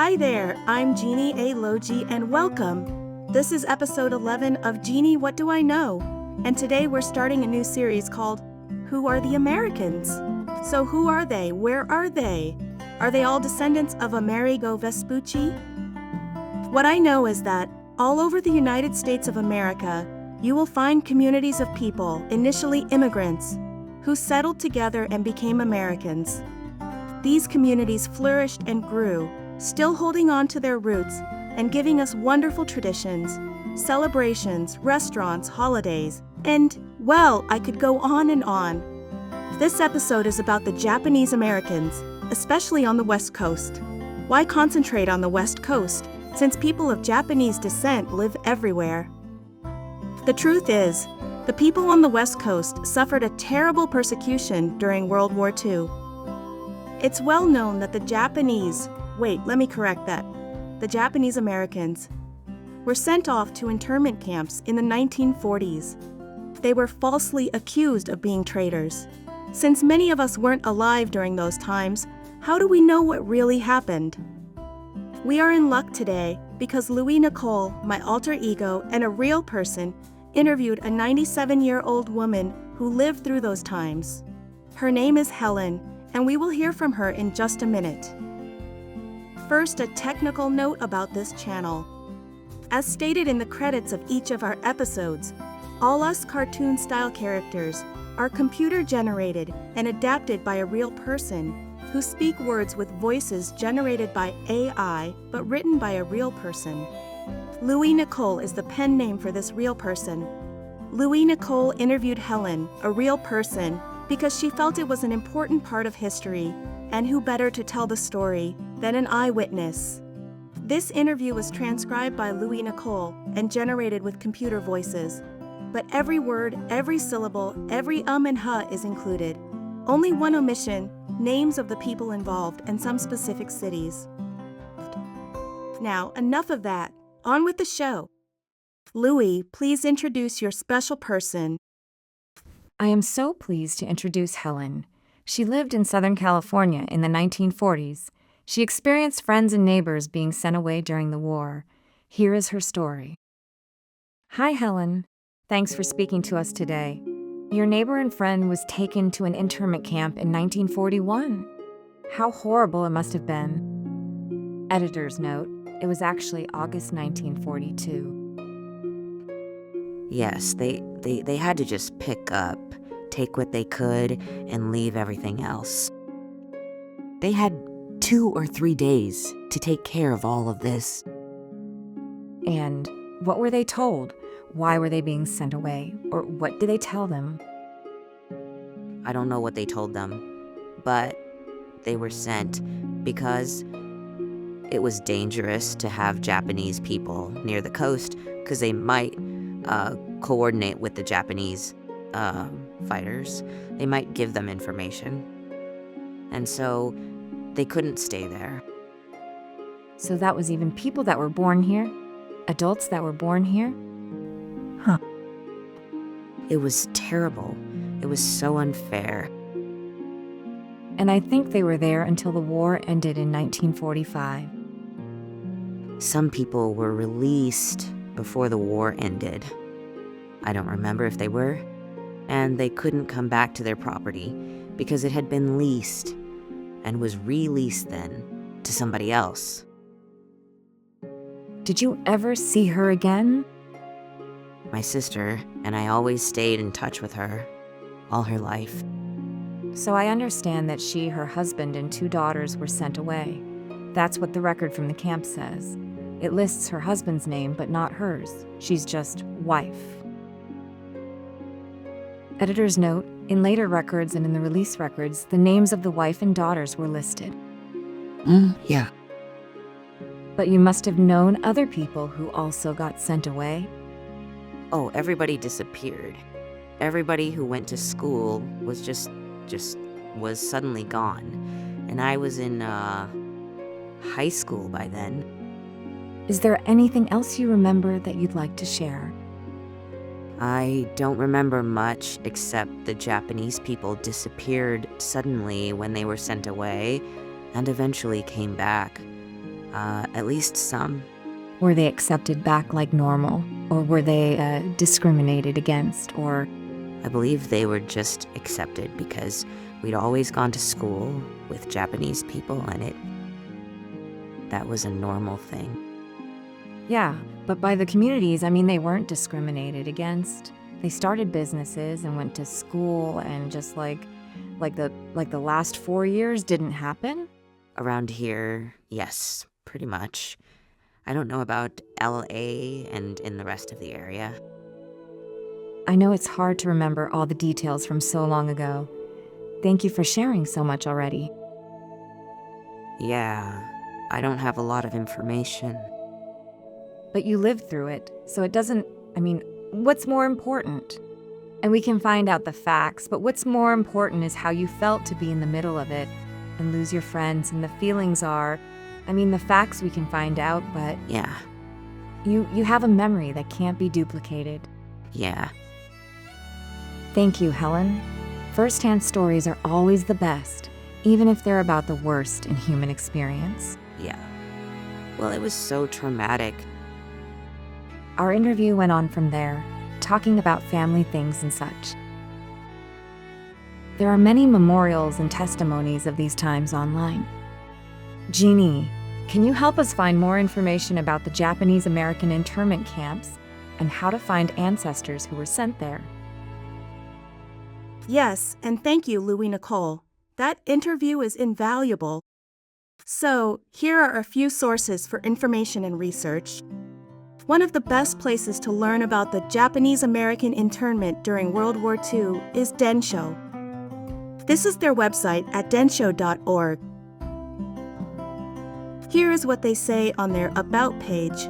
Hi there, I'm Genie Logee and welcome. This is episode 11 of Genie, What Do I Know? And today we're starting a new series called Who Are the Americans? So who are they? Where are they? Are they all descendants of Amerigo Vespucci? What I know is that all over the United States of America, you will find communities of people, initially immigrants, who settled together and became Americans. These communities flourished and grew, still holding on to their roots and giving us wonderful traditions, celebrations, restaurants, holidays, and, well, I could go on and on. This episode is about the Japanese Americans, especially on the West Coast. Why concentrate on the West Coast, since people of Japanese descent live everywhere? The truth is, the people on the West Coast suffered a terrible persecution during World War II. It's well known that the Japanese Americans were sent off to internment camps in the 1940s. They were falsely accused of being traitors. Since many of us weren't alive during those times, how do we know what really happened? We are in luck today because Louis Nicole, my alter ego and a real person, interviewed a 97-year-old woman who lived through those times. Her name is Helen, and we will hear from her in just a minute. First, a technical note about this channel. As stated in the credits of each of our episodes, all us cartoon-style characters are computer-generated and adapted by a real person who speak words with voices generated by AI but written by a real person. Louis Nicole is the pen name for this real person. Louis Nicole interviewed Helen, a real person, because she felt it was an important part of history, and who better to tell the story than an eyewitness. This interview was transcribed by Louis Nicole and generated with computer voices. But every word, every syllable, every and is included. Only one omission, names of the people involved and some specific cities. Now, enough of that. On with the show. Louis, please introduce your special person. I am so pleased to introduce Helen. She lived in Southern California in the 1940s. She experienced friends and neighbors being sent away during the war. Here is her story. Hi, Helen. Thanks for speaking to us today. Your neighbor and friend was taken to an internment camp in 1941. How horrible it must have been. Editor's note, it was actually August 1942. Yes, they had to just pick up, take what they could, and leave everything else. They had 2 or 3 days to take care of all of this. And what were they told? Why were they being sent away? Or what did they tell them? I don't know what they told them, but they were sent because it was dangerous to have Japanese people near the coast because they might coordinate with the Japanese fighters. They might give them information. And so they couldn't stay there. So that was even people that were born here? Adults that were born here? Huh. It was terrible. It was so unfair. And I think they were there until the war ended in 1945. Some people were released before the war ended. I don't remember if they were. And they couldn't come back to their property because it had been leased and was released then to somebody else. Did you ever see her again? My sister and I always stayed in touch with her all her life. So I understand that she, her husband, and 2 daughters were sent away. That's what the record from the camp says. It lists her husband's name, but not hers. She's just wife. Editor's note, in later records and in the release records, the names of the wife and daughters were listed. Yeah. But you must have known other people who also got sent away. Oh, everybody disappeared. Everybody who went to school was just was suddenly gone. And I was in high school by then. Is there anything else you remember that you'd like to share? I don't remember much except the Japanese people disappeared suddenly when they were sent away and eventually came back. At least some. Were they accepted back like normal? Or were they discriminated against? Or I believe they were just accepted because we'd always gone to school with Japanese people, and that was a normal thing. yeah, but by the communities, I mean they weren't discriminated against. They started businesses and went to school, and just like the last 4 years didn't happen. Around here, yes, pretty much. I don't know about LA and in the rest of the area. I know it's hard to remember all the details from so long ago. Thank you for sharing so much already. Yeah, I don't have a lot of information. But you lived through it, so it doesn't, what's more important? And we can find out the facts, but what's more important is how you felt to be in the middle of it and lose your friends, and the feelings are, the facts we can find out, but Yeah, you have a memory that can't be duplicated. yeah. Thank you, Helen. First-hand stories are always the best, even if they're about the worst in human experience. Yeah. Well, it was so traumatic. Our interview went on from there, talking about family things and such. There are many memorials and testimonies of these times online. Genie, can you help us find more information about the Japanese American internment camps and how to find ancestors who were sent there? Yes, and thank you, Louie Nicole. That interview is invaluable. So, here are a few sources for information and research. One of the best places to learn about the Japanese American internment during World War II is Densho. This is their website at densho.org. Here is what they say on their About page.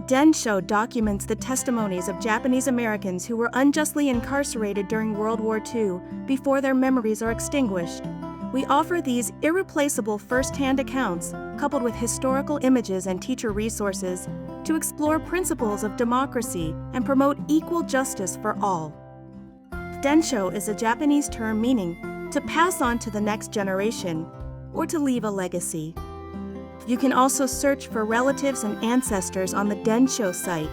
Densho documents the testimonies of Japanese Americans who were unjustly incarcerated during World War II before their memories are extinguished. We offer these irreplaceable first-hand accounts, coupled with historical images and teacher resources, to explore principles of democracy and promote equal justice for all. Densho is a Japanese term meaning to pass on to the next generation or to leave a legacy. You can also search for relatives and ancestors on the Densho site.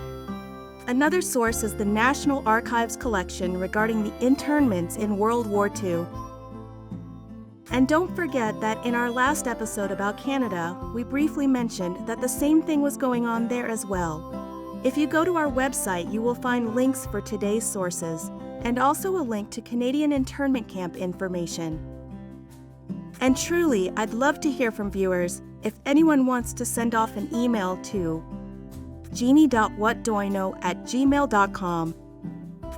Another source is the National Archives collection regarding the internments in World War II. And don't forget that in our last episode about Canada, we briefly mentioned that the same thing was going on there as well. If you go to our website, you will find links for today's sources, and also a link to Canadian internment camp information. And truly, I'd love to hear from viewers if anyone wants to send off an email to genie.whatdoiknow@gmail.com.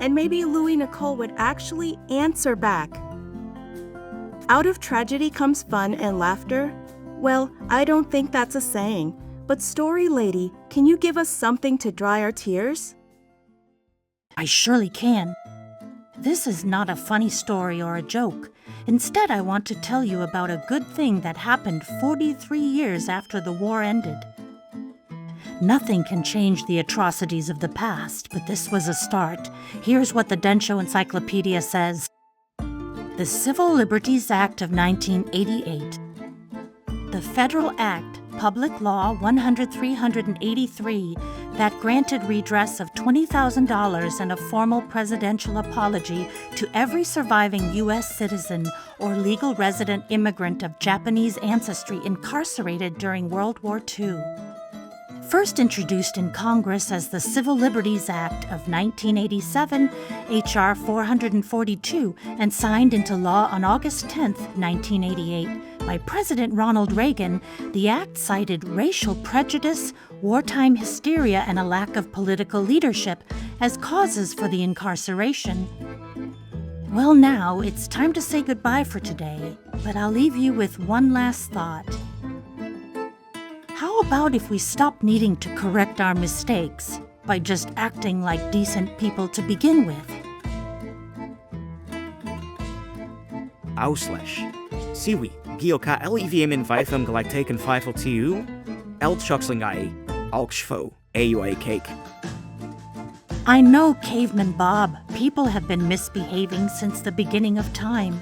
And maybe Louie Nicole would actually answer back. Out of tragedy comes fun and laughter? Well, I don't think that's a saying, but Story Lady, can you give us something to dry our tears? I surely can. This is not a funny story or a joke. Instead, I want to tell you about a good thing that happened 43 years after the war ended. Nothing can change the atrocities of the past, but this was a start. Here's what the Densho Encyclopedia says. The Civil Liberties Act of 1988. The Federal Act, Public Law 100-383, that granted redress of $20,000 and a formal presidential apology to every surviving U.S. citizen or legal resident immigrant of Japanese ancestry incarcerated during World War II. First introduced in Congress as the Civil Liberties Act of 1987, H.R. 442, and signed into law on August 10, 1988, by President Ronald Reagan, the act cited racial prejudice, wartime hysteria, and a lack of political leadership as causes for the incarceration. Well, now it's time to say goodbye for today, but I'll leave you with one last thought. How about if we stop needing to correct our mistakes by just acting like decent people to begin with? Auslesh. Siwi, Gioka LEVM Vifum Galactaken Fifel TU, El Chuxlingai, Alkshfo, AUA Cake. I know, Caveman Bob, people have been misbehaving since the beginning of time.